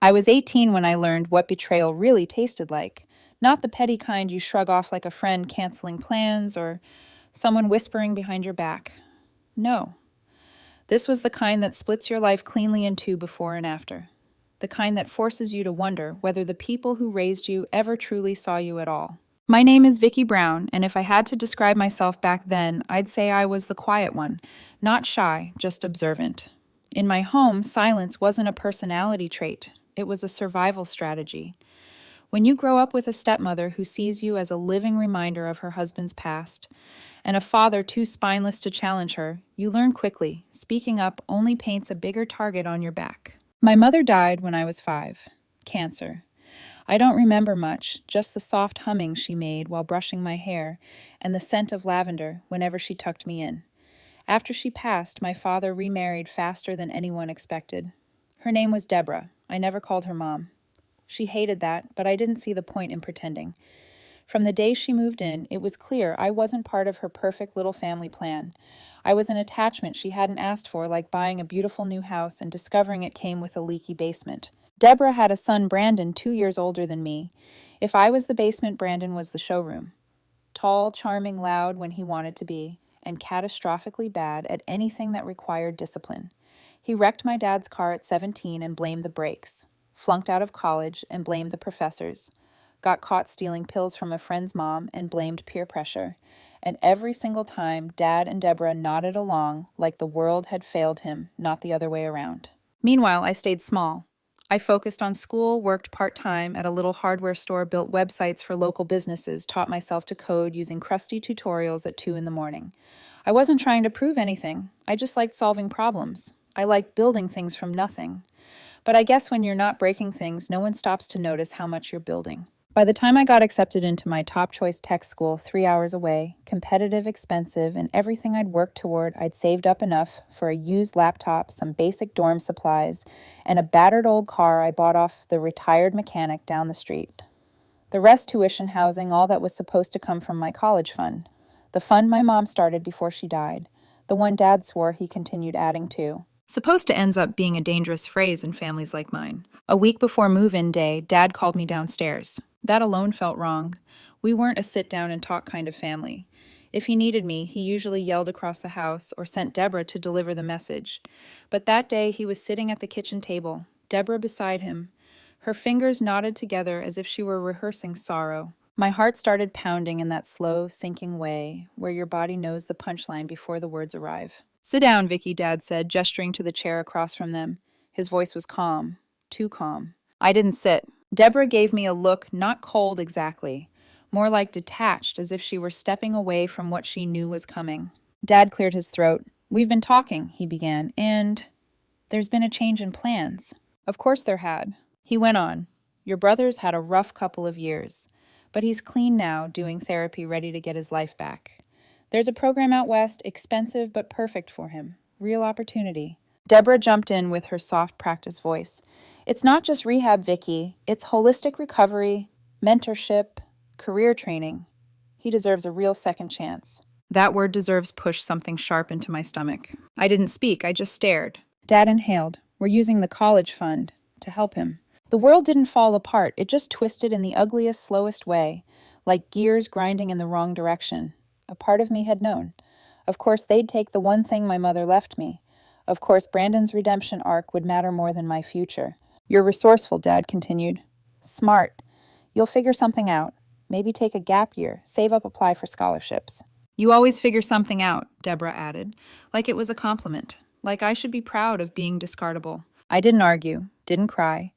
I was 18 when I learned what betrayal really tasted like. Not the petty kind you shrug off like a friend canceling plans or someone whispering behind your back. No. This was the kind that splits your life cleanly in two before and after. The kind that forces you to wonder whether the people who raised you ever truly saw you at all. My name is Vicky Brown, and if I had to describe myself back then, I'd say I was the quiet one, not shy, just observant. In my home, silence wasn't a personality trait, it was a survival strategy. When you grow up with a stepmother who sees you as a living reminder of her husband's past, and a father too spineless to challenge her, you learn quickly speaking up only paints a bigger target on your back. My mother died when I was 5. Cancer. I don't remember much, just the soft humming she made while brushing my hair and the scent of lavender whenever she tucked me in. After she passed, my father remarried faster than anyone expected. Her name was Deborah. I never called her Mom. She hated that, but I didn't see the point in pretending. From the day she moved in, it was clear I wasn't part of her perfect little family plan. I was an attachment she hadn't asked for, like buying a beautiful new house and discovering it came with a leaky basement. Deborah had a son, Brandon, 2 years older than me. If I was the basement, Brandon was the showroom. Tall, charming, loud when he wanted to be, and catastrophically bad at anything that required discipline. He wrecked my dad's car at 17 and blamed the brakes, flunked out of college and blamed the professors, got caught stealing pills from a friend's mom and blamed peer pressure. And every single time, Dad and Deborah nodded along like the world had failed him, not the other way around. Meanwhile, I stayed small. I focused on school, worked part-time at a little hardware store, built websites for local businesses, taught myself to code using crusty tutorials at 2 in the morning. I wasn't trying to prove anything. I just liked solving problems. I liked building things from nothing. But I guess when you're not breaking things, no one stops to notice how much you're building. By the time I got accepted into my top choice tech school 3 hours away, competitive, expensive, and everything I'd worked toward, I'd saved up enough for a used laptop, some basic dorm supplies, and a battered old car I bought off the retired mechanic down the street. The rest tuition, housing, all that was supposed to come from my college fund. The fund my mom started before she died. The one Dad swore he continued adding to. Supposed to ends up being a dangerous phrase in families like mine. A week before move-in day, Dad called me downstairs. That alone felt wrong. We weren't a sit-down-and-talk kind of family. If he needed me, he usually yelled across the house or sent Deborah to deliver the message. But that day, he was sitting at the kitchen table, Deborah beside him. Her fingers knotted together as if she were rehearsing sorrow. My heart started pounding in that slow, sinking way where your body knows the punchline before the words arrive. "Sit down, Vicky," Dad said, gesturing to the chair across from them. His voice was calm, too calm. I didn't sit. Deborah gave me a look not cold exactly, more like detached, as if she were stepping away from what she knew was coming. Dad cleared his throat. "We've been talking," he began, "and there's been a change in plans." Of course there had. He went on. "Your brother's had a rough couple of years, but he's clean now, doing therapy, ready to get his life back. There's a program out west, expensive but perfect for him. Real opportunity." Deborah jumped in with her soft practice voice. "It's not just rehab, Vicky. It's holistic recovery, mentorship, career training. He deserves a real second chance." That word deserves pushed something sharp into my stomach. I didn't speak, I just stared. Dad inhaled. "We're using the college fund to help him." The world didn't fall apart, it just twisted in the ugliest, slowest way, like gears grinding in the wrong direction. A part of me had known. Of course, they'd take the one thing my mother left me. Of course, Brandon's redemption arc would matter more than my future. "You're resourceful," Dad continued. "Smart. You'll figure something out. Maybe take a gap year, save up, apply for scholarships." "You always figure something out," Deborah added, like it was a compliment, like I should be proud of being discardable. I didn't argue, didn't cry.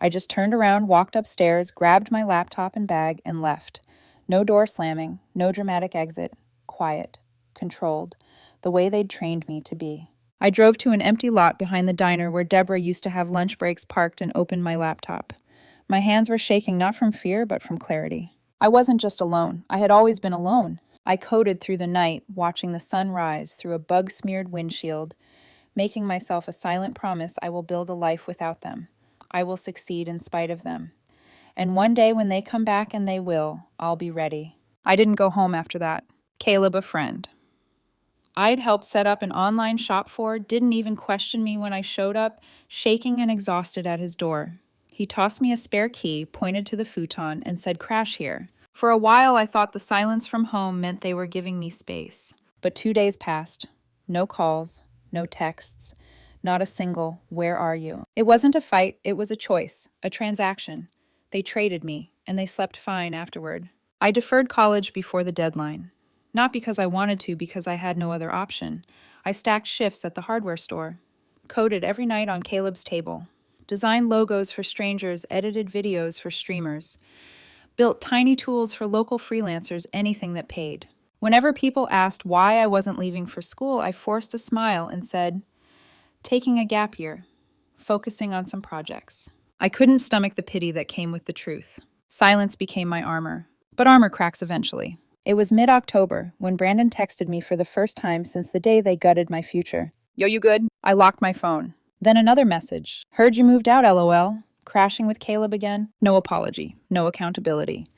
I just turned around, walked upstairs, grabbed my laptop and bag, and left. No door slamming, no dramatic exit. Quiet, controlled, the way they'd trained me to be. I drove to an empty lot behind the diner where Deborah used to have lunch breaks, parked, and opened my laptop. My hands were shaking not from fear, but from clarity. I wasn't just alone. I had always been alone. I coded through the night, watching the sun rise through a bug-smeared windshield, making myself a silent promise I will build a life without them. I will succeed in spite of them. And one day when they come back, and they will, I'll be ready. I didn't go home after that. Caleb, a friend I'd helped set up an online shop for, didn't even question me when I showed up, shaking and exhausted at his door. He tossed me a spare key, pointed to the futon, and said, "Crash here." For a while, I thought the silence from home meant they were giving me space. But 2 days passed. No calls, no texts, not a single, "Where are you?" It wasn't a fight, it was a choice, a transaction. They traded me, and they slept fine afterward. I deferred college before the deadline. Not because I wanted to, because I had no other option. I stacked shifts at the hardware store, coded every night on Caleb's table, designed logos for strangers, edited videos for streamers, built tiny tools for local freelancers, anything that paid. Whenever people asked why I wasn't leaving for school, I forced a smile and said, taking a gap year, focusing on some projects. I couldn't stomach the pity that came with the truth. Silence became my armor, but armor cracks eventually. It was mid-October when Brandon texted me for the first time since the day they gutted my future. "Yo, you good?" I locked my phone. Then another message. "Heard you moved out, LOL. Crashing with Caleb again?" No apology, no accountability.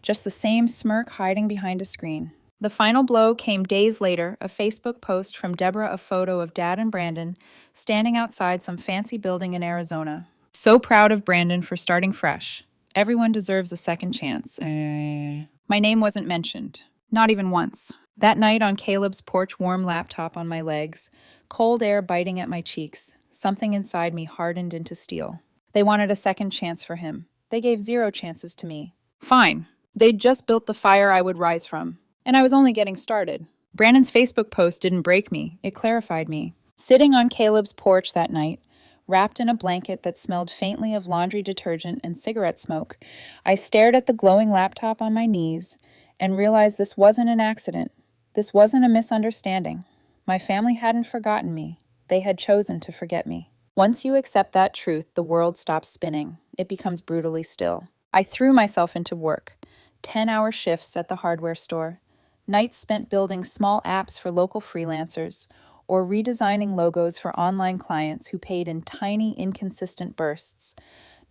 Just the same smirk hiding behind a screen. The final blow came days later, a Facebook post from Deborah, a photo of Dad and Brandon standing outside some fancy building in Arizona. So proud of Brandon for starting fresh. Everyone deserves a second chance. My name wasn't mentioned. Not even once. That night on Caleb's porch, warm laptop on my legs, cold air biting at my cheeks, something inside me hardened into steel. They wanted a second chance for him. They gave 0 chances to me. Fine. They'd just built the fire I would rise from. And I was only getting started. Brandon's Facebook post didn't break me. It clarified me. Sitting on Caleb's porch that night, wrapped in a blanket that smelled faintly of laundry detergent and cigarette smoke, I stared at the glowing laptop on my knees and realized this wasn't an accident. This wasn't a misunderstanding. My family hadn't forgotten me. They had chosen to forget me. Once you accept that truth, the world stops spinning. It becomes brutally still. I threw myself into work. 10-hour shifts at the hardware store. Nights spent building small apps for local freelancers or redesigning logos for online clients who paid in tiny, inconsistent bursts.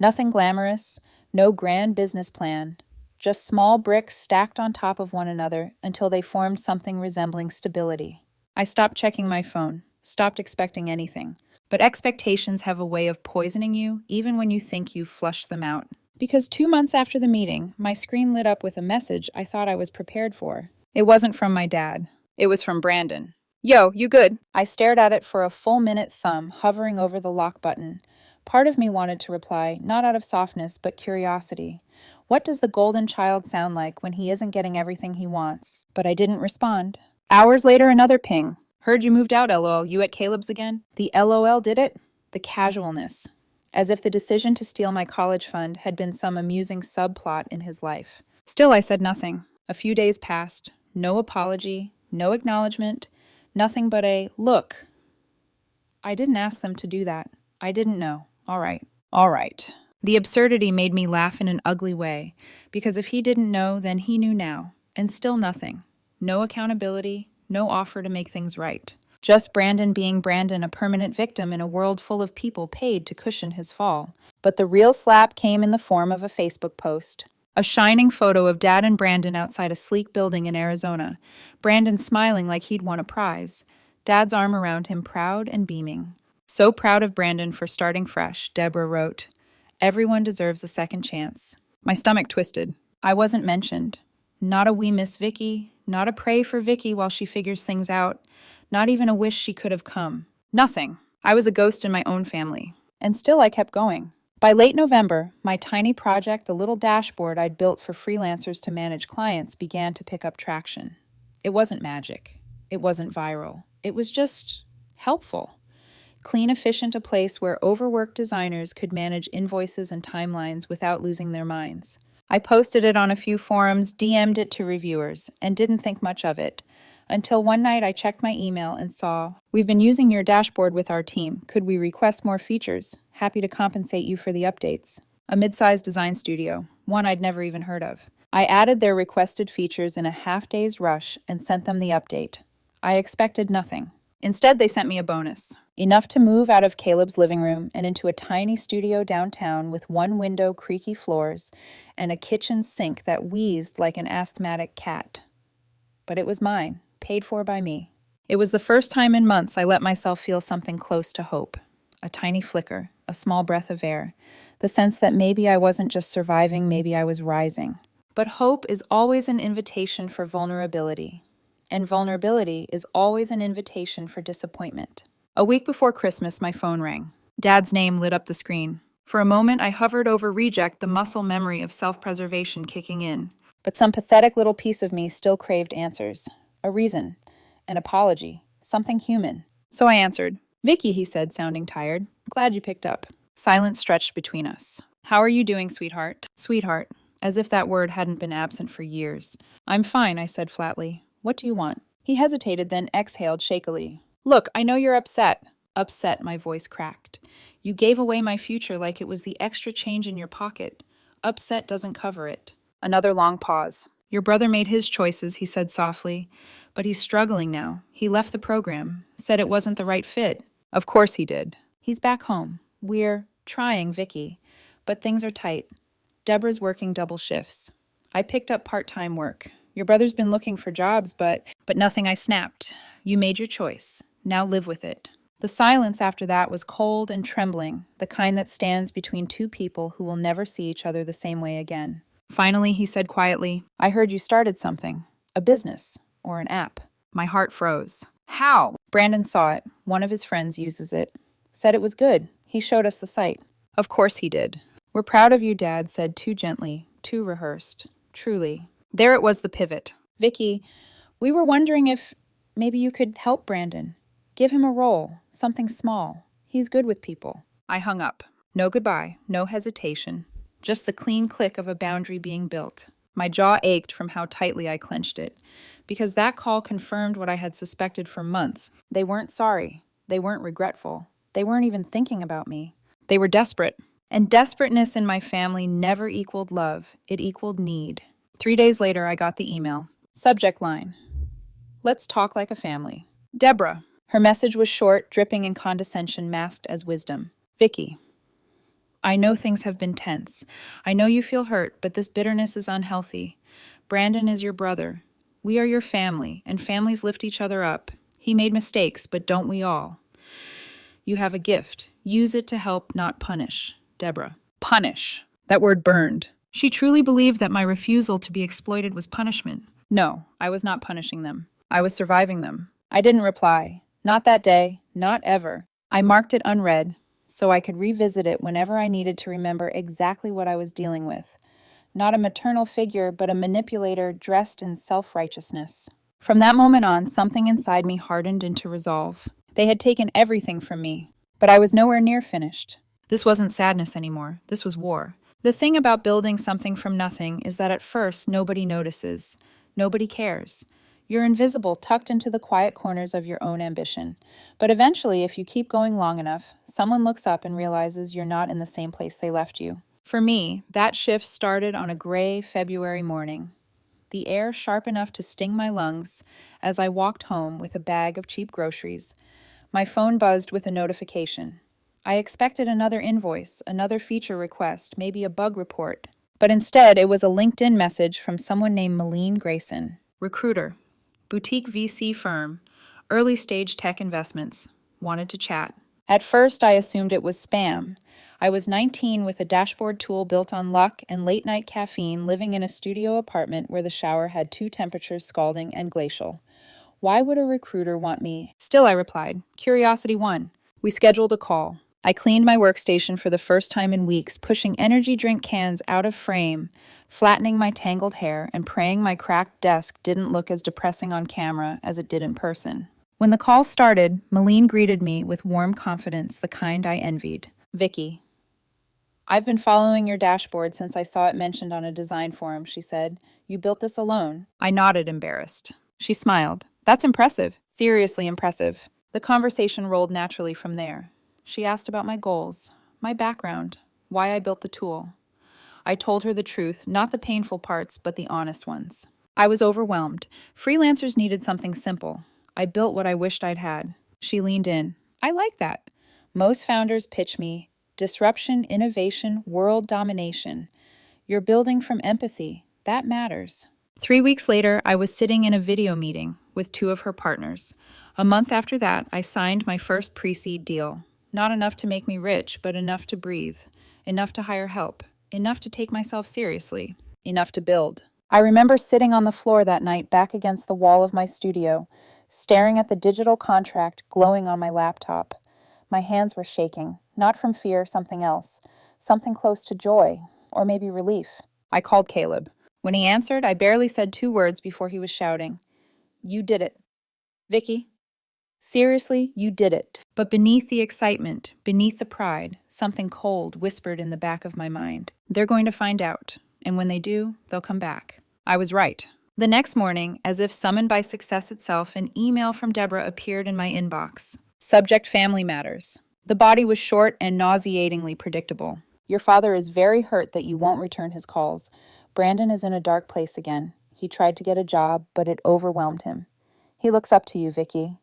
Nothing glamorous, no grand business plan, just small bricks stacked on top of one another until they formed something resembling stability. I stopped checking my phone, stopped expecting anything. But expectations have a way of poisoning you even when you think you've flushed them out. Because 2 months after the meeting, my screen lit up with a message I thought I was prepared for. It wasn't from my dad. It was from Brandon. "Yo, you good?" I stared at it for a full minute, thumb hovering over the lock button. Part of me wanted to reply, not out of softness, but curiosity. What does the golden child sound like when he isn't getting everything he wants? But I didn't respond. Hours later, another ping. "Heard you moved out, LOL. You at Caleb's again?" The LOL did it. The casualness. As if the decision to steal my college fund had been some amusing subplot in his life. Still, I said nothing. A few days passed. No apology, no acknowledgement, nothing but a look. I didn't ask them to do that. I didn't know. All right. The absurdity made me laugh in an ugly way, because if he didn't know, then he knew now. And still nothing. No accountability, no offer to make things right. Just Brandon being Brandon, a permanent victim in a world full of people paid to cushion his fall. But the real slap came in the form of a Facebook post. A shining photo of Dad and Brandon outside a sleek building in Arizona. Brandon smiling like he'd won a prize. Dad's arm around him, proud and beaming. "So proud of Brandon for starting fresh," Deborah wrote. "Everyone deserves a second chance." My stomach twisted. I wasn't mentioned. Not a "we miss Vicky," not a "pray for Vicky while she figures things out," not even a "wish she could have come." Nothing. I was a ghost in my own family. And still I kept going. By late November, my tiny project, the little dashboard I'd built for freelancers to manage clients, began to pick up traction. It wasn't magic. It wasn't viral. It was just helpful. Clean, efficient, a place where overworked designers could manage invoices and timelines without losing their minds. I posted it on a few forums, DM'd it to reviewers, and didn't think much of it. Until one night I checked my email and saw, "We've been using your dashboard with our team. Could we request more features? Happy to compensate you for the updates." A mid-sized design studio, one I'd never even heard of. I added their requested features in a half-day's rush and sent them the update. I expected nothing. Instead, they sent me a bonus. Enough to move out of Caleb's living room and into a tiny studio downtown with one window, creaky floors, and a kitchen sink that wheezed like an asthmatic cat. But it was mine. Paid for by me. It was the first time in months I let myself feel something close to hope. A tiny flicker, a small breath of air, The sense that maybe I wasn't just surviving, maybe I was rising. But hope is always an invitation for vulnerability. And vulnerability is always an invitation for disappointment. A week before Christmas, my phone rang. Dad's name lit up the screen. For a moment, I hovered over reject, the muscle memory of self-preservation kicking in. But some pathetic little piece of me still craved answers. A reason. An apology. Something human. So I answered. Vicky, he said, sounding tired. Glad you picked up. Silence stretched between us. How are you doing, sweetheart? Sweetheart. As if that word hadn't been absent for years. I'm fine, I said flatly. What do you want? He hesitated, then exhaled shakily. Look, I know you're upset. Upset, my voice cracked. You gave away my future like it was the extra change in your pocket. Upset doesn't cover it. Another long pause. Your brother made his choices, he said softly. But he's struggling now. He left the program. Said it wasn't the right fit. Of course he did. He's back home. We're trying, Vicky. But things are tight. Deborah's working double shifts. I picked up part-time work. Your brother's been looking for jobs, but nothing. I snapped. You made your choice. Now live with it. The silence after that was cold and trembling, the kind that stands between two people who will never see each other the same way again. Finally, he said quietly, I heard you started something. A business. Or an app. My heart froze. How? Brandon saw it. One of his friends uses it. Said it was good. He showed us the site. Of course he did. We're proud of you, Dad said too gently, too rehearsed. Truly. There it was, the pivot. Vicky, we were wondering if maybe you could help Brandon. Give him a role, something small. He's good with people. I hung up. No goodbye, no hesitation. Just the clean click of a boundary being built. My jaw ached from how tightly I clenched it, because that call confirmed what I had suspected for months. They weren't sorry. They weren't regretful. They weren't even thinking about me. They were desperate. And desperateness in my family never equaled love. It equaled need. 3 days later, I got the email. Subject line. Let's talk like a family. Deborah. Her message was short, dripping in condescension masked as wisdom. Vicky. I know things have been tense. I know you feel hurt, but this bitterness is unhealthy. Brandon is your brother. We are your family, and families lift each other up. He made mistakes, but don't we all? You have a gift. Use it to help, not punish. Deborah. Punish. That word burned. She truly believed that my refusal to be exploited was punishment. No, I was not punishing them. I was surviving them. I didn't reply. Not that day. Not ever. I marked it unread, so I could revisit it whenever I needed to remember exactly what I was dealing with. Not a maternal figure, but a manipulator dressed in self-righteousness. From that moment on, something inside me hardened into resolve. They had taken everything from me, but I was nowhere near finished. This wasn't sadness anymore. This was war. The thing about building something from nothing is that at first nobody notices. Nobody cares. You're invisible, tucked into the quiet corners of your own ambition. But eventually, if you keep going long enough, someone looks up and realizes you're not in the same place they left you. For me, that shift started on a gray February morning. The air sharp enough to sting my lungs as I walked home with a bag of cheap groceries. My phone buzzed with a notification. I expected another invoice, another feature request, maybe a bug report. But instead, it was a LinkedIn message from someone named Malene Grayson. Recruiter. Boutique VC firm. Early stage tech investments. Wanted to chat. At first, I assumed it was spam. I was 19 with a dashboard tool built on luck and late-night caffeine, living in a studio apartment where the shower had 2 temperatures, scalding and glacial. Why would a recruiter want me? Still, I replied. Curiosity won. We scheduled a call. I cleaned my workstation for the first time in weeks, pushing energy drink cans out of frame, flattening my tangled hair, and praying my cracked desk didn't look as depressing on camera as it did in person. When the call started, Malene greeted me with warm confidence, the kind I envied. Vicky. I've been following your dashboard since I saw it mentioned on a design forum, she said. You built this alone. I nodded, embarrassed. She smiled. That's impressive. Seriously impressive. The conversation rolled naturally from there. She asked about my goals, my background, why I built the tool. I told her the truth, not the painful parts, but the honest ones. I was overwhelmed. Freelancers needed something simple. I built what I wished I'd had. She leaned in. I like that. Most founders pitch me disruption, innovation, world domination. You're building from empathy. That matters. 3 weeks later, I was sitting in a video meeting with 2 of her partners. A month after that, I signed my first pre-seed deal. Not enough to make me rich, but enough to breathe. enough to hire help, enough to take myself seriously, enough to build. I remember sitting on the floor that night back against the wall of my studio, staring at the digital contract glowing on my laptop. My hands were shaking, not from fear, something else, something close to joy, or maybe relief. I called Caleb. When he answered, I barely said 2 words before he was shouting, "You did it. Vicky, seriously, you did it." But beneath the excitement, beneath the pride, something cold whispered in the back of my mind. They're going to find out, and when they do, they'll come back. I was right. The next morning, as if summoned by success itself, an email from Deborah appeared in my inbox. Subject: family matters. The body was short and nauseatingly predictable. "Your father is very hurt that you won't return his calls. Brandon is in a dark place again. He tried to get a job, but it overwhelmed him. He looks up to you, Vicky.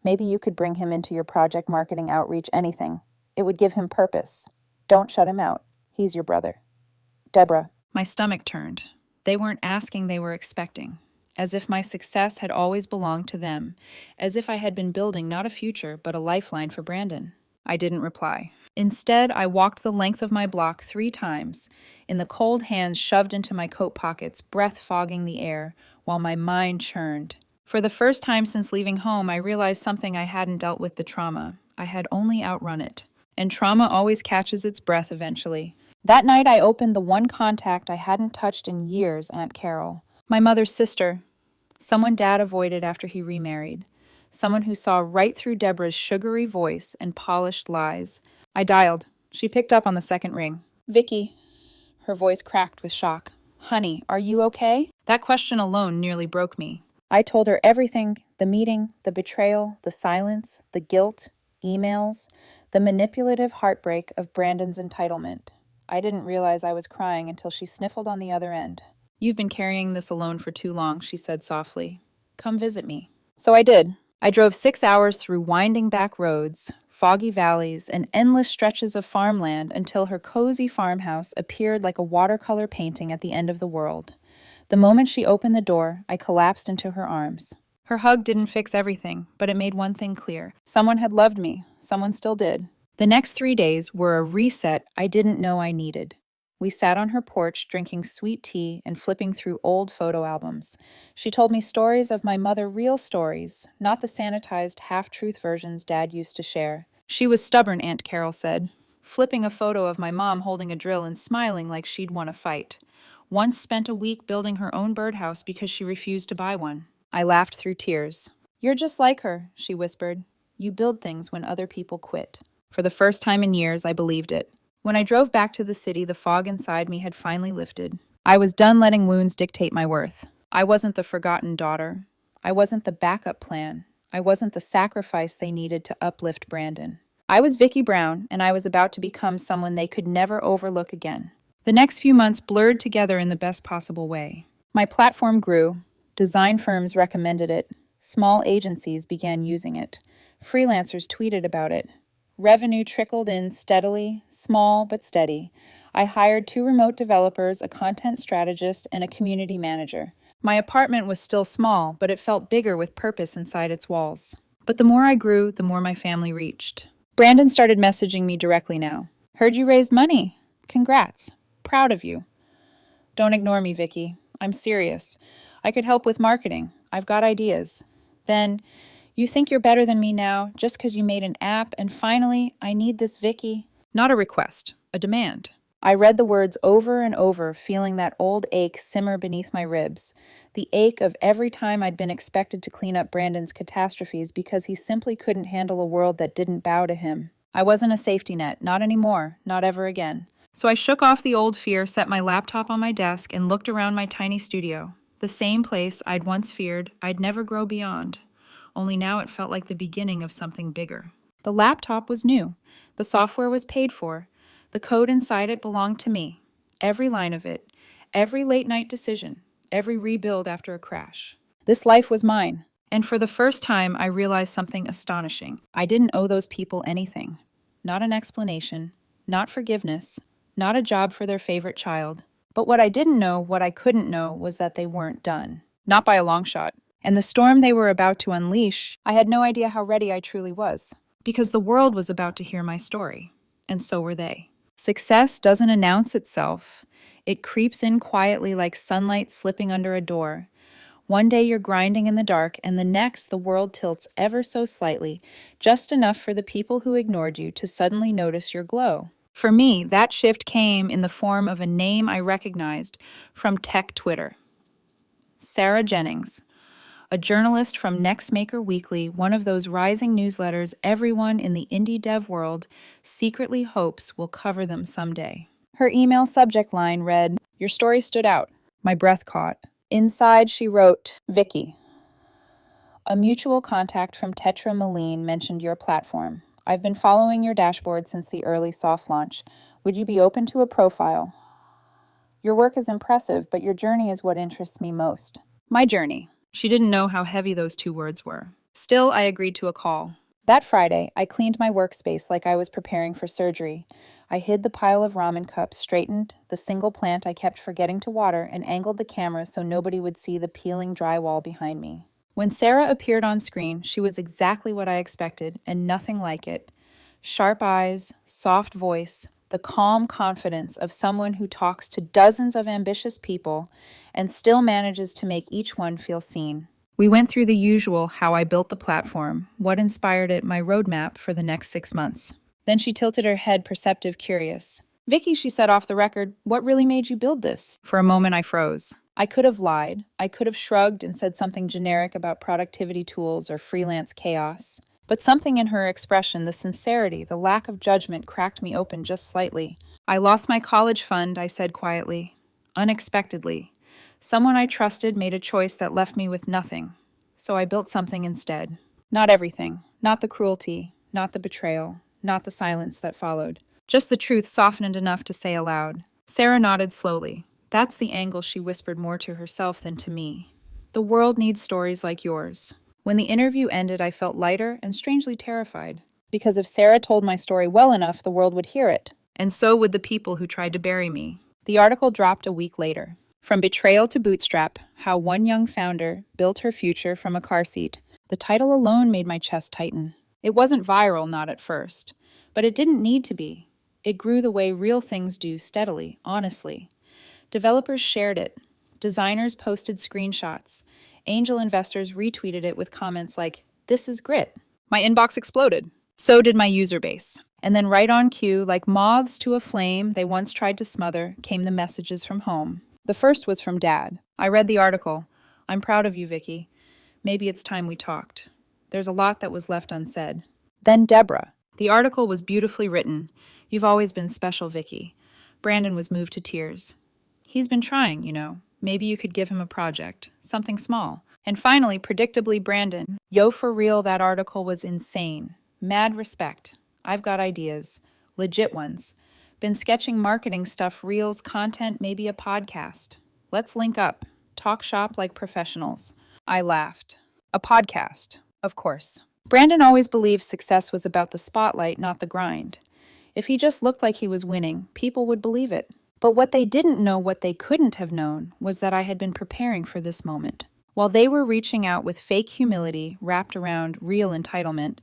Maybe you could bring him into your project marketing outreach, anything. It would give him purpose. Don't shut him out. He's your brother. Deborah." My stomach turned. They weren't asking, they were expecting. As if my success had always belonged to them. As if I had been building not a future, but a lifeline for Brandon. I didn't reply. Instead, I walked the length of my block 3 times, in the cold hands shoved into my coat pockets, breath fogging the air, while my mind churned. For the first time since leaving home, I realized something: I hadn't dealt with the trauma. I had only outrun it. And trauma always catches its breath eventually. That night, I opened the one contact I hadn't touched in years, Aunt Carol. My mother's sister. Someone Dad avoided after he remarried. Someone who saw right through Deborah's sugary voice and polished lies. I dialed. She picked up on the second ring. "Vicky." Her voice cracked with shock. "Honey, are you okay?" That question alone nearly broke me. I told her everything: the meeting, the betrayal, the silence, the guilt, emails, the manipulative heartbreak of Brandon's entitlement. I didn't realize I was crying until she sniffled on the other end. "You've been carrying this alone for too long," she said softly. "Come visit me." So I did. I drove 6 hours through winding back roads, foggy valleys, and endless stretches of farmland until her cozy farmhouse appeared like a watercolor painting at the end of the world. The moment she opened the door, I collapsed into her arms. Her hug didn't fix everything, but it made one thing clear. Someone had loved me. Someone still did. The next 3 days were a reset I didn't know I needed. We sat on her porch drinking sweet tea and flipping through old photo albums. She told me stories of my mother, real stories, not the sanitized half-truth versions Dad used to share. She was stubborn, Aunt Carol said, flipping a photo of my mom holding a drill and smiling like she'd won a fight. Once spent a week building her own birdhouse because she refused to buy one. I laughed through tears. "You're just like her," she whispered. "You build things when other people quit." For the first time in years, I believed it. When I drove back to the city, the fog inside me had finally lifted. I was done letting wounds dictate my worth. I wasn't the forgotten daughter. I wasn't the backup plan. I wasn't the sacrifice they needed to uplift Brandon. I was Vicky Brown, and I was about to become someone they could never overlook again. The next few months blurred together in the best possible way. My platform grew. Design firms recommended it. Small agencies began using it. Freelancers tweeted about it. Revenue trickled in steadily, small but steady. I hired 2 remote developers, a content strategist, and a community manager. My apartment was still small, but it felt bigger with purpose inside its walls. But the more I grew, the more my family reached. Brandon started messaging me directly now. "Heard you raised money. Congrats. Proud of you." "Don't ignore me, Vicky. I'm serious. I could help with marketing. I've got ideas." Then, "You think you're better than me now, just because you made an app, and finally, I need this, Vicky." Not a request, a demand. I read the words over and over, feeling that old ache simmer beneath my ribs. The ache of every time I'd been expected to clean up Brandon's catastrophes because he simply couldn't handle a world that didn't bow to him. I wasn't a safety net, not anymore, not ever again. So I shook off the old fear, set my laptop on my desk, and looked around my tiny studio. The same place I'd once feared I'd never grow beyond. Only now it felt like the beginning of something bigger. The laptop was new. The software was paid for. The code inside it belonged to me. Every line of it. Every late-night decision. Every rebuild after a crash. This life was mine. And for the first time, I realized something astonishing. I didn't owe those people anything. Not an explanation. Not forgiveness. Not a job for their favorite child. But what I didn't know, what I couldn't know, was that they weren't done. Not by a long shot. And the storm they were about to unleash, I had no idea how ready I truly was. Because the world was about to hear my story. And so were they. Success doesn't announce itself. It creeps in quietly like sunlight slipping under a door. One day you're grinding in the dark, and the next the world tilts ever so slightly, just enough for the people who ignored you to suddenly notice your glow. For me, that shift came in the form of a name I recognized from tech Twitter. Sarah Jennings, a journalist from Nextmaker Weekly, one of those rising newsletters everyone in the indie dev world secretly hopes will cover them someday. Her email subject line read, "Your story stood out." My breath caught. Inside, she wrote, "Vicky, a mutual contact from Tetra Moline mentioned your platform. I've been following your dashboard since the early soft launch. Would you be open to a profile? Your work is impressive, but your journey is what interests me most." My journey. She didn't know how heavy those two words were. Still, I agreed to a call. That Friday, I cleaned my workspace like I was preparing for surgery. I hid the pile of ramen cups, straightened the single plant I kept forgetting to water, and angled the camera so nobody would see the peeling drywall behind me. When Sarah appeared on screen, she was exactly what I expected, and nothing like it. Sharp eyes, soft voice, the calm confidence of someone who talks to dozens of ambitious people and still manages to make each one feel seen. We went through the usual how I built the platform, what inspired it, my roadmap for the next 6 months. Then she tilted her head, perceptive, curious. "Vicky," she said off the record, "what really made you build this?" For a moment I froze. I could have lied. I could have shrugged and said something generic about productivity tools or freelance chaos. But something in her expression, the sincerity, the lack of judgment, cracked me open just slightly. "I lost my college fund," I said quietly. "Unexpectedly. Someone I trusted made a choice that left me with nothing. So I built something instead. Not everything. Not the cruelty. Not the betrayal. Not the silence that followed. Just the truth softened enough to say aloud." Sarah nodded slowly. That's the angle she whispered more to herself than to me. "The world needs stories like yours." When the interview ended, I felt lighter and strangely terrified. Because if Sarah told my story well enough, the world would hear it. And so would the people who tried to bury me. The article dropped a week later. From Betrayal to Bootstrap, How One Young Founder Built Her Future from a Car Seat. The title alone made my chest tighten. It wasn't viral, not at first. But it didn't need to be. It grew the way real things do, steadily, honestly. Developers shared it. Designers posted screenshots. Angel investors retweeted it with comments like, "This is grit." My inbox exploded. So did my user base. And then right on cue, like moths to a flame they once tried to smother, came the messages from home. The first was from Dad. I read the article. "I'm proud of you, Vicky. Maybe it's time we talked. There's a lot that was left unsaid." Then Deborah. The article was beautifully written. "You've always been special, Vicky." Brandon was moved to tears. "He's been trying, you know. Maybe you could give him a project. Something small." And finally, predictably, Brandon. "Yo, for real, that article was insane. Mad respect. I've got ideas. Legit ones. Been sketching marketing stuff, reels, content, maybe a podcast. Let's link up. Talk shop like professionals." I laughed. A podcast, of course. Brandon always believed success was about the spotlight, not the grind. If he just looked like he was winning, people would believe it. But what they didn't know, what they couldn't have known, was that I had been preparing for this moment. While they were reaching out with fake humility wrapped around real entitlement,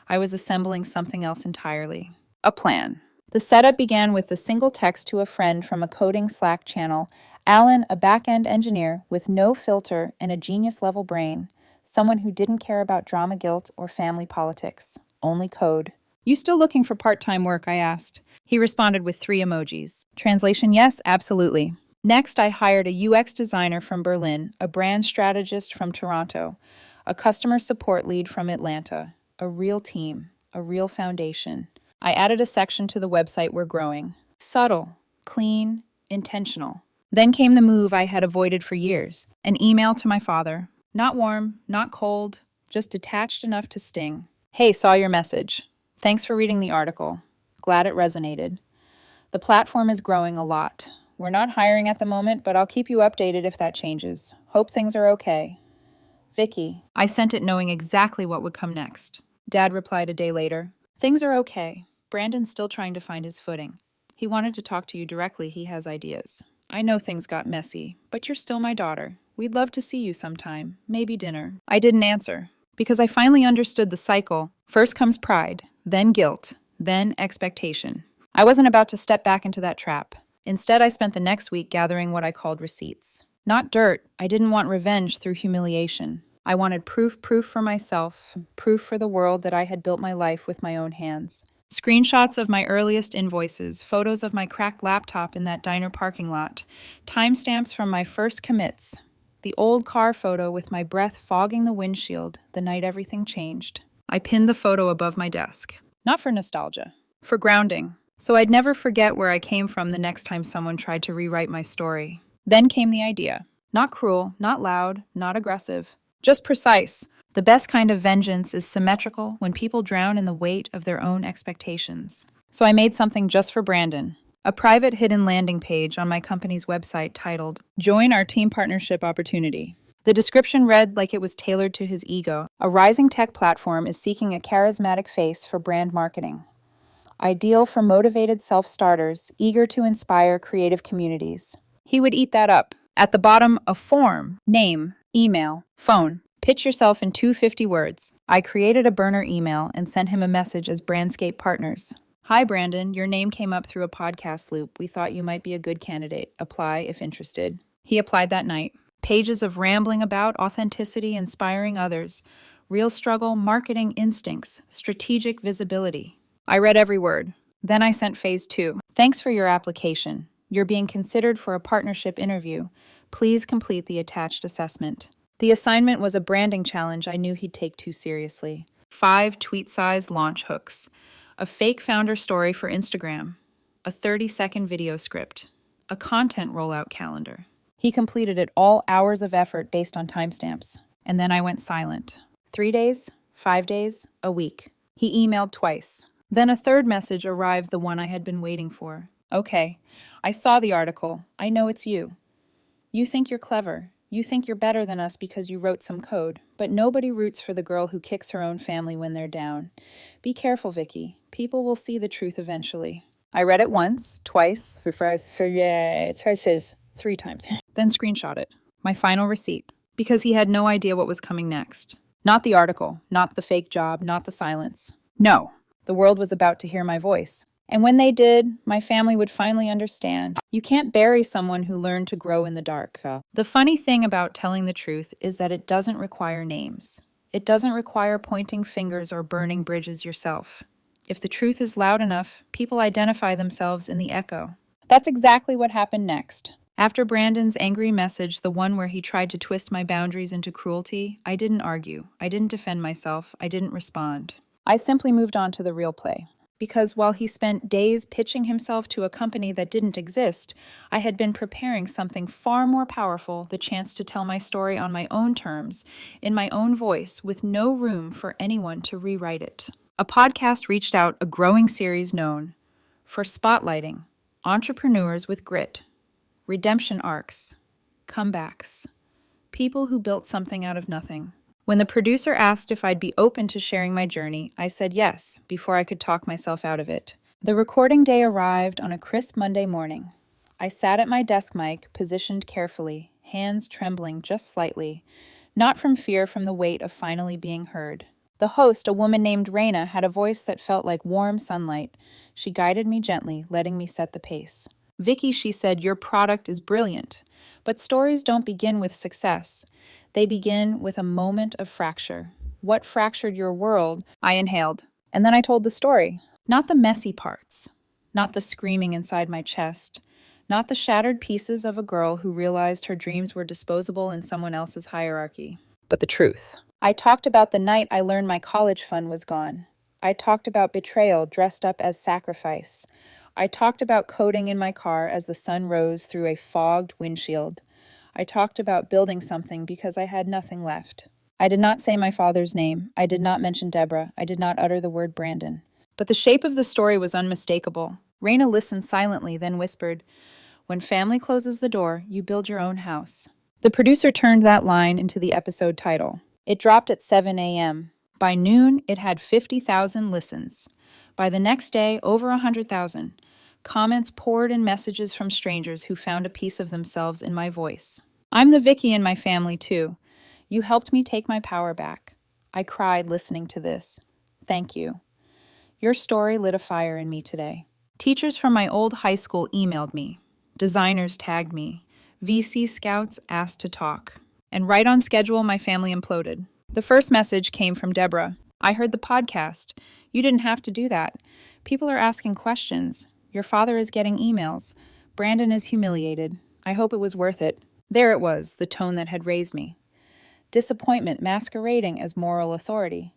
I was assembling something else entirely. A plan. The setup began with a single text to a friend from a coding Slack channel, Alan, a back-end engineer with no filter and a genius-level brain, someone who didn't care about drama guilt or family politics, only code. "You still looking for part-time work?" I asked. He responded with 3 emojis. Translation: yes, absolutely. Next, I hired a UX designer from Berlin, a brand strategist from Toronto, a customer support lead from Atlanta, a real team, a real foundation. I added a section to the website we're growing. Subtle, clean, intentional. Then came the move I had avoided for years, an email to my father. Not warm, not cold, just detached enough to sting. "Hey, saw your message. Thanks for reading the article. Glad it resonated. The platform is growing a lot. We're not hiring at the moment, but I'll keep you updated if that changes. Hope things are okay. Vicky." I sent it knowing exactly what would come next. Dad replied a day later. "Things are okay. Brandon's still trying to find his footing. He wanted to talk to you directly. He has ideas. I know things got messy, but you're still my daughter. We'd love to see you sometime. Maybe dinner." I didn't answer, because I finally understood the cycle. First comes pride, then guilt, then expectation. I wasn't about to step back into that trap. Instead, I spent the next week gathering what I called receipts. Not dirt. I didn't want revenge through humiliation. I wanted proof for myself, proof for the world that I had built my life with my own hands. Screenshots of my earliest invoices, photos of my cracked laptop in that diner parking lot, timestamps from my first commits, the old car photo with my breath fogging the windshield the night everything changed. I pinned the photo above my desk. Not for nostalgia, for grounding, so I'd never forget where I came from the next time someone tried to rewrite my story. Then came the idea. Not cruel, not loud, not aggressive, just precise. The best kind of vengeance is symmetrical when people drown in the weight of their own expectations. So I made something just for Brandon. A private hidden landing page on my company's website titled, "Join our team partnership opportunity." The description read like it was tailored to his ego. A rising tech platform is seeking a charismatic face for brand marketing. Ideal for motivated self-starters, eager to inspire creative communities. He would eat that up. At the bottom, a form, name, email, phone. Pitch yourself in 250 words. I created a burner email and sent him a message as Brandscape partners. Hi, Brandon. Your name came up through a podcast loop. We thought you might be a good candidate. Apply if interested. He applied that night. Pages of rambling about authenticity, inspiring others, real struggle, marketing instincts, strategic visibility. I read every word. Then I sent phase 2. Thanks for your application. You're being considered for a partnership interview. Please complete the attached assessment. The assignment was a branding challenge I knew he'd take too seriously. 5 tweet-sized launch hooks, a fake founder story for Instagram, a 30-second video script, a content rollout calendar. He completed it all hours of effort based on timestamps. And then I went silent. 3 days, 5 days, a week. He emailed twice. Then a third message arrived, the one I had been waiting for. Okay, I saw the article. I know it's you. You think you're clever. You think you're better than us because you wrote some code. But nobody roots for the girl who kicks her own family when they're down. Be careful, Vicky. People will see the truth eventually. I read it once, twice, twice, 3 times. Then screenshot it. My final receipt. Because he had no idea what was coming next. Not the article, not the fake job, not the silence. No, the world was about to hear my voice. And when they did, my family would finally understand. You can't bury someone who learned to grow in the dark. The funny thing about telling the truth is that it doesn't require names. It doesn't require pointing fingers or burning bridges yourself. If the truth is loud enough, people identify themselves in the echo. That's exactly what happened next. After Brandon's angry message, the one where he tried to twist my boundaries into cruelty, I didn't argue. I didn't defend myself. I didn't respond. I simply moved on to the real play. Because while he spent days pitching himself to a company that didn't exist, I had been preparing something far more powerful, the chance to tell my story on my own terms, in my own voice, with no room for anyone to rewrite it. A podcast reached out, a growing series known for spotlighting entrepreneurs with grit, redemption arcs, comebacks, people who built something out of nothing. When the producer asked if I'd be open to sharing my journey, I said yes, before I could talk myself out of it. The recording day arrived on a crisp Monday morning. I sat at my desk mic, positioned carefully, hands trembling just slightly, not from fear from the weight of finally being heard. The host, a woman named Raina, had a voice that felt like warm sunlight. She guided me gently, letting me set the pace. Vicky, she said, your product is brilliant. But stories don't begin with success. They begin with a moment of fracture. What fractured your world? I inhaled. And then I told the story. Not the messy parts. Not the screaming inside my chest. Not the shattered pieces of a girl who realized her dreams were disposable in someone else's hierarchy. But the truth. I talked about the night I learned my college fund was gone. I talked about betrayal dressed up as sacrifice. I talked about coding in my car as the sun rose through a fogged windshield. I talked about building something because I had nothing left. I did not say my father's name. I did not mention Deborah. I did not utter the word Brandon. But the shape of the story was unmistakable. Raina listened silently, then whispered, "When family closes the door, you build your own house." The producer turned that line into the episode title. It dropped at 7 a.m. By noon, it had 50,000 listens. By the next day, over 100,000. Comments poured in messages from strangers who found a piece of themselves in my voice. I'm the Vicky in my family, too. You helped me take my power back. I cried listening to this. Thank you. Your story lit a fire in me today. Teachers from my old high school emailed me. Designers tagged me. VC scouts asked to talk. And right on schedule, my family imploded. The first message came from Deborah. I heard the podcast. You didn't have to do that. People are asking questions. Your father is getting emails. Brandon is humiliated. I hope it was worth it. There it was, the tone that had raised me. Disappointment masquerading as moral authority.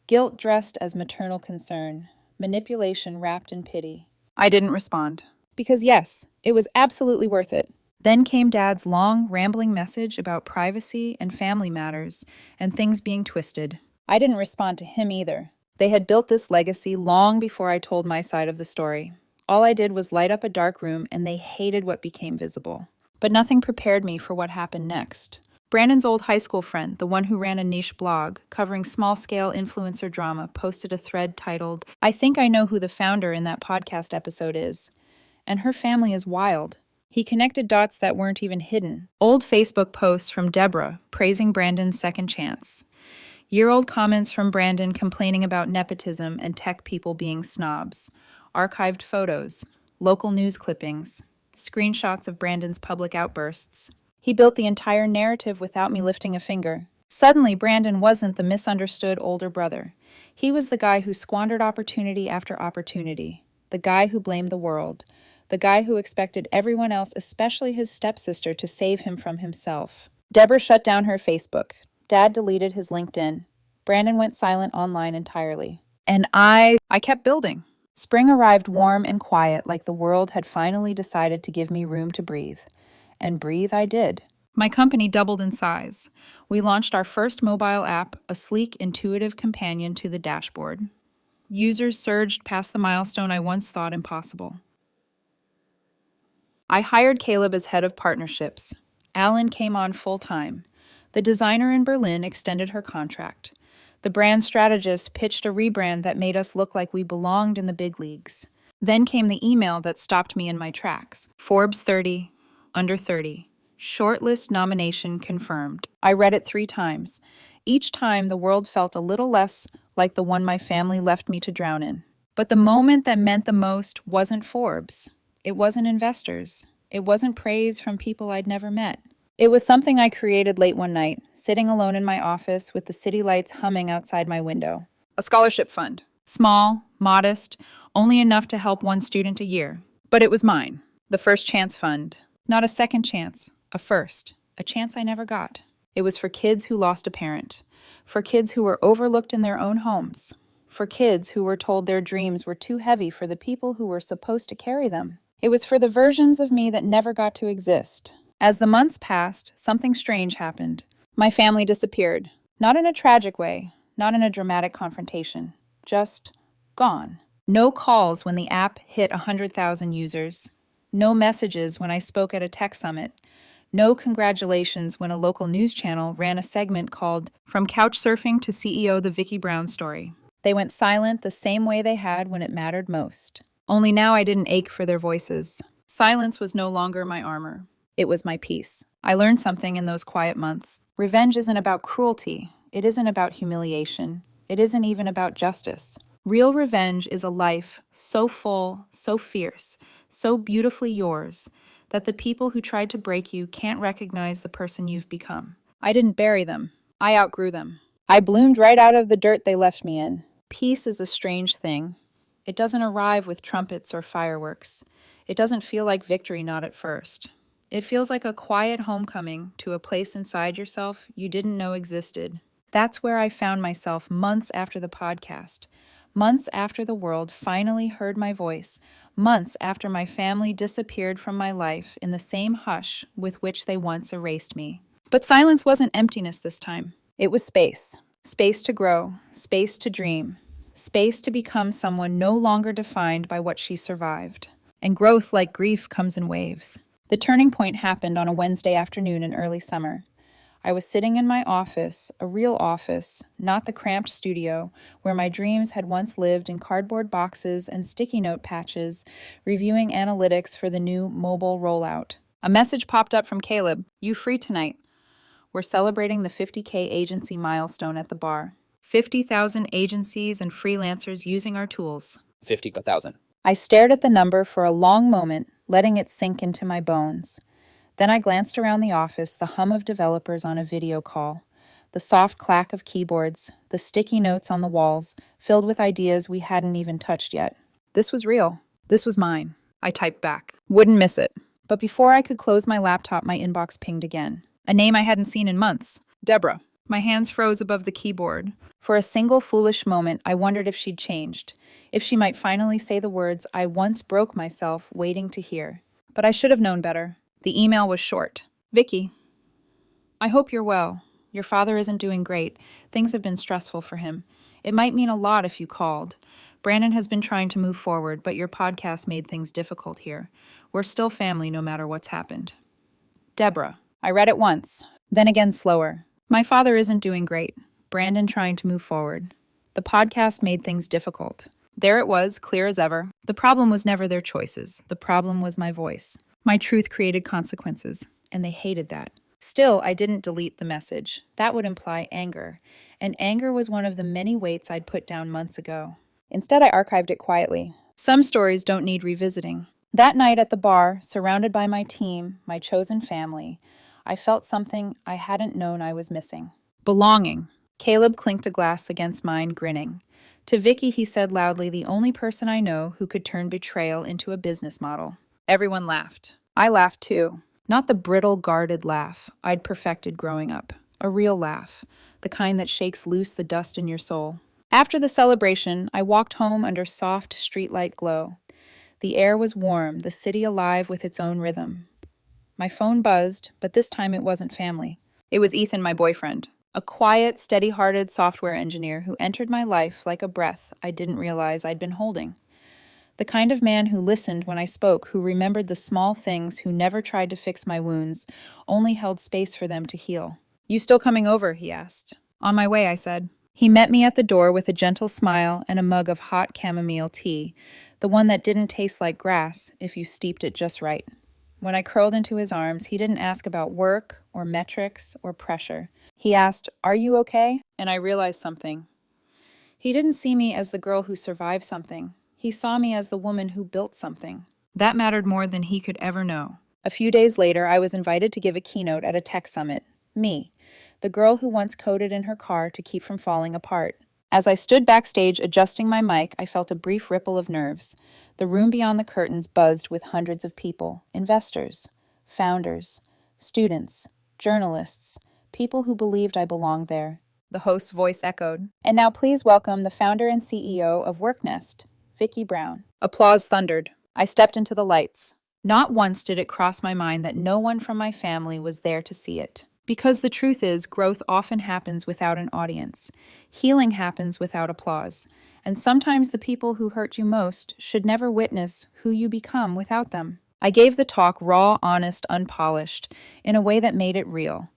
Guilt dressed as maternal concern. Manipulation wrapped in pity. I didn't respond. Because yes, it was absolutely worth it. Then came Dad's long, rambling message about privacy and family matters and things being twisted. I didn't respond to him either. They had built this legacy long before I told my side of the story. All I did was light up a dark room, and they hated what became visible. But nothing prepared me for what happened next. Brandon's old high school friend, the one who ran a niche blog covering small-scale influencer drama, posted a thread titled, "I think I know who the founder in that podcast episode is. And her family is wild." He connected dots that weren't even hidden. Old Facebook posts from Deborah praising Brandon's second chance. Year-old comments from Brandon complaining about nepotism and tech people being snobs. Archived photos, local news clippings, screenshots of Brandon's public outbursts. He built the entire narrative without me lifting a finger. Suddenly, Brandon wasn't the misunderstood older brother. He was the guy who squandered opportunity after opportunity. The guy who blamed the world. The guy who expected everyone else, especially his stepsister, to save him from himself. Deborah shut down her Facebook. Dad deleted his LinkedIn. Brandon went silent online entirely. And I kept building. Spring arrived warm and quiet, like the world had finally decided to give me room to breathe. And breathe I did. My company doubled in size. We launched our first mobile app, a sleek, intuitive companion to the dashboard. Users surged past the milestone I once thought impossible. I hired Caleb as head of partnerships. Alan came on full-time. The designer in Berlin extended her contract. The brand strategist pitched a rebrand that made us look like we belonged in the big leagues. Then came the email that stopped me in my tracks. Forbes 30, under 30. Shortlist nomination confirmed. I read it 3 times. Each time, the world felt a little less like the one my family left me to drown in. But the moment that meant the most wasn't Forbes. It wasn't investors. It wasn't praise from people I'd never met. It was something I created late one night, sitting alone in my office with the city lights humming outside my window. A scholarship fund. Small, modest, only enough to help one student a year. But it was mine. The first chance fund. Not a second chance. A first. A chance I never got. It was for kids who lost a parent. For kids who were overlooked in their own homes. For kids who were told their dreams were too heavy for the people who were supposed to carry them. It was for the versions of me that never got to exist. As the months passed, something strange happened. My family disappeared. Not in a tragic way, not in a dramatic confrontation. Just gone. No calls when the app hit 100,000 users. No messages when I spoke at a tech summit. No congratulations when a local news channel ran a segment called From Couchsurfing to CEO the Vicky Brown Story. They went silent the same way they had when it mattered most. Only now I didn't ache for their voices. Silence was no longer my armor. It was my peace. I learned something in those quiet months. Revenge isn't about cruelty. It isn't about humiliation. It isn't even about justice. Real revenge is a life so full, so fierce, so beautifully yours, that the people who tried to break you can't recognize the person you've become. I didn't bury them. I outgrew them. I bloomed right out of the dirt they left me in. Peace is a strange thing. It doesn't arrive with trumpets or fireworks. It doesn't feel like victory, not at first. It feels like a quiet homecoming to a place inside yourself you didn't know existed. That's where I found myself months after the podcast. Months after the world finally heard my voice. Months after my family disappeared from my life in the same hush with which they once erased me. But silence wasn't emptiness this time. It was space. Space to grow. Space to dream. Space to become someone no longer defined by what she survived. And growth, like grief, comes in waves. The turning point happened on a Wednesday afternoon in early summer. I was sitting in my office, a real office, not the cramped studio, where my dreams had once lived in cardboard boxes and sticky note patches, reviewing analytics for the new mobile rollout. A message popped up from Caleb. "You free tonight? We're celebrating the 50K agency milestone at the bar. 50,000 agencies and freelancers using our tools." 50,000. I stared at the number for a long moment, letting it sink into my bones. Then I glanced around the office, the hum of developers on a video call, the soft clack of keyboards, the sticky notes on the walls, filled with ideas we hadn't even touched yet. This was real. This was mine. I typed back. Wouldn't miss it. But before I could close my laptop, my inbox pinged again. A name I hadn't seen in months. Deborah. My hands froze above the keyboard. For a single foolish moment, I wondered if she'd changed, if she might finally say the words I once broke myself waiting to hear. But I should have known better. The email was short. Vicky, I hope you're well. Your father isn't doing great. Things have been stressful for him. It might mean a lot if you called. Brandon has been trying to move forward, but your podcast made things difficult here. We're still family no matter what's happened. Deborah. I read it once, then again slower. My father isn't doing great. Brandon trying to move forward. The podcast made things difficult. There it was, clear as ever. The problem was never their choices. The problem was my voice. My truth created consequences, and they hated that. Still, I didn't delete the message. That would imply anger, and anger was one of the many weights I'd put down months ago. Instead, I archived it quietly. Some stories don't need revisiting. That night at the bar, surrounded by my team, my chosen family, I felt something I hadn't known I was missing. Belonging. Caleb clinked a glass against mine, grinning. To Vicky, he said loudly, the only person I know who could turn betrayal into a business model. Everyone laughed. I laughed too. Not the brittle, guarded laugh I'd perfected growing up. A real laugh, the kind that shakes loose the dust in your soul. After the celebration, I walked home under soft streetlight glow. The air was warm, the city alive with its own rhythm. My phone buzzed, but this time it wasn't family. It was Ethan, my boyfriend, a quiet, steady-hearted software engineer who entered my life like a breath I didn't realize I'd been holding. The kind of man who listened when I spoke, who remembered the small things, who never tried to fix my wounds, only held space for them to heal. You still coming over? He asked. On my way, I said. He met me at the door with a gentle smile and a mug of hot chamomile tea, the one that didn't taste like grass if you steeped it just right. When I curled into his arms, he didn't ask about work or metrics or pressure. He asked, "Are you okay?" And I realized something. He didn't see me as the girl who survived something. He saw me as the woman who built something. That mattered more than he could ever know. A few days later, I was invited to give a keynote at a tech summit. Me, the girl who once coded in her car to keep from falling apart. As I stood backstage adjusting my mic, I felt a brief ripple of nerves. The room beyond the curtains buzzed with hundreds of people, investors, founders, students, journalists, people who believed I belonged there. The host's voice echoed. And now please welcome the founder and CEO of WorkNest, Vicky Brown. Applause thundered. I stepped into the lights. Not once did it cross my mind that no one from my family was there to see it. Because the truth is, growth often happens without an audience. Healing happens without applause. And sometimes the people who hurt you most should never witness who you become without them. I gave the talk raw, honest, unpolished, in a way that made it real.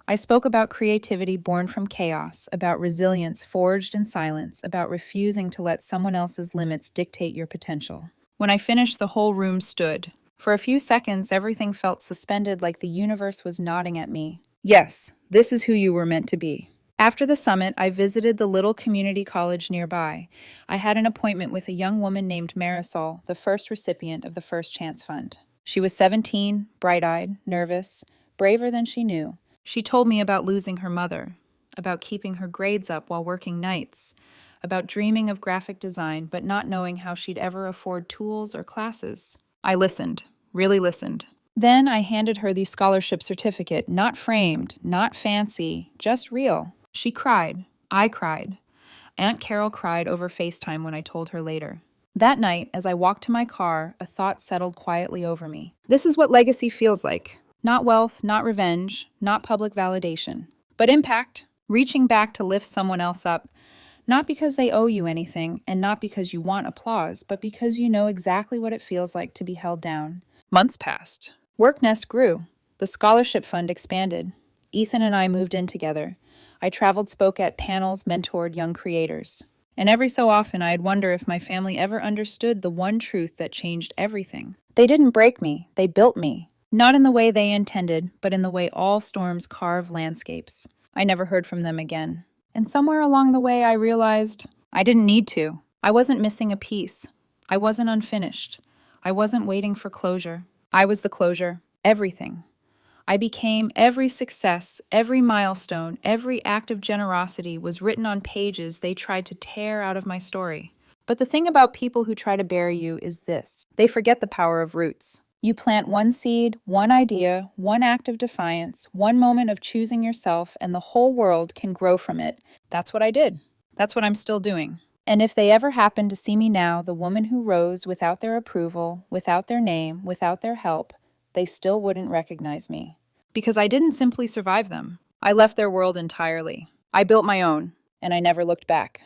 I spoke about creativity born from chaos, about resilience forged in silence, about refusing to let someone else's limits dictate your potential. When I finished, the whole room stood. For a few seconds, everything felt suspended, like the universe was nodding at me. Yes, this is who you were meant to be. After the summit, I visited the little community college nearby. I had an appointment with a young woman named Marisol, the first recipient of the First Chance Fund. She was 17, bright-eyed, nervous, braver than she knew. She told me about losing her mother, about keeping her grades up while working nights, about dreaming of graphic design but not knowing how she'd ever afford tools or classes. I listened, really listened. Then I handed her the scholarship certificate, not framed, not fancy, just real. She cried. I cried. Aunt Carol cried over FaceTime when I told her later. That night, as I walked to my car, a thought settled quietly over me. This is what legacy feels like. Not wealth, not revenge, not public validation, but impact, reaching back to lift someone else up, not because they owe you anything and not because you want applause, but because you know exactly what it feels like to be held down. Months passed. WorkNest grew. The scholarship fund expanded. Ethan and I moved in together. I traveled, spoke at panels, mentored young creators. And every so often I'd wonder if my family ever understood the one truth that changed everything. They didn't break me, they built me. Not in the way they intended, but in the way all storms carve landscapes. I never heard from them again. And somewhere along the way I realized I didn't need to. I wasn't missing a piece. I wasn't unfinished. I wasn't waiting for closure. I was the closure. Everything. I became every success, every milestone, every act of generosity was written on pages they tried to tear out of my story. But the thing about people who try to bury you is this: they forget the power of roots. You plant one seed, one idea, one act of defiance, one moment of choosing yourself, and the whole world can grow from it. That's what I did. That's what I'm still doing. And if they ever happen to see me now, the woman who rose without their approval, without their name, without their help, they still wouldn't recognize me. Because I didn't simply survive them. I left their world entirely. I built my own, and I never looked back.